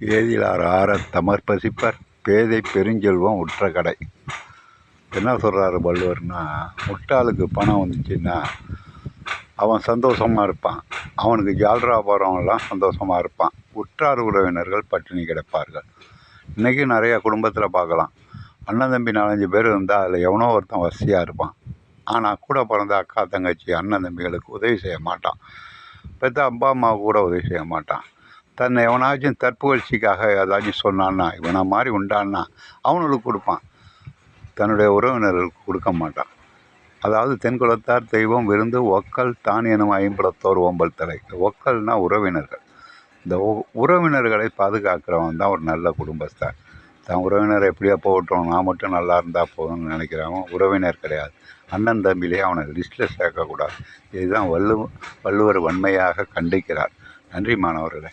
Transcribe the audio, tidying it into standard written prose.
ஏதிலார் ஆரத் தமர்பசிப்பர் பேதை பெருஞ்செல்வம் உற்ற கடை. என்ன சொல்கிறாரு வள்ளுவர்னா, முட்டாளுக்கு பணம் வந்துச்சுன்னா அவன் சந்தோஷமாக இருப்பான், அவனுக்கு ஜால்ரா போகிறவங்களாம் சந்தோஷமாக இருப்பான், உற்றார் உறவினர்கள் பட்டினி கிடப்பார்கள். இன்றைக்கி நிறையா குடும்பத்தில் பார்க்கலாம், அண்ணன் தம்பி 4-5 பேர் இருந்தால் அதில் எவனோ ஒருத்தன் வசதியாக இருப்பான். ஆனால் கூட பிறந்த அக்கா தங்கச்சி அண்ணன் தம்பிகளுக்கு உதவி செய்ய மாட்டான், பெற்ற அப்பா அம்மாவுக்கு கூட உதவி செய்ய மாட்டான். தன்னை எவனாச்சும் தற்புகழ்ச்சிக்காக ஏதாச்சும் சொன்னான்னா, இவனை மாதிரி உண்டான்னா அவனுக்கு கொடுப்பான், தன்னுடைய உறவினர்களுக்கு கொடுக்க மாட்டான். அதாவது தென்குலத்தார் தெய்வம் விருந்து ஒக்கல் தான் எனும் ஐம்புலத்தோர் ஓம்பல் தலை. இந்த ஒக்கல்னால் உறவினர்கள். இந்த உறவினர்களை பாதுகாக்கிறவன் தான் ஒரு நல்ல குடும்பஸ்தான். தன் உறவினர் எப்படியா போகட்டும், நான் மட்டும் நல்லா இருந்தால் போதும்னு நினைக்கிறவன் உறவினர் கிடையாது. அண்ணன் தம்பியிலே அவனை லிஸ்ட்டில் சேர்க்கக்கூடாது. இதுதான் வள்ளுவர் வன்மையாக கண்டிக்கிறார். நன்றி மாணவர்களே.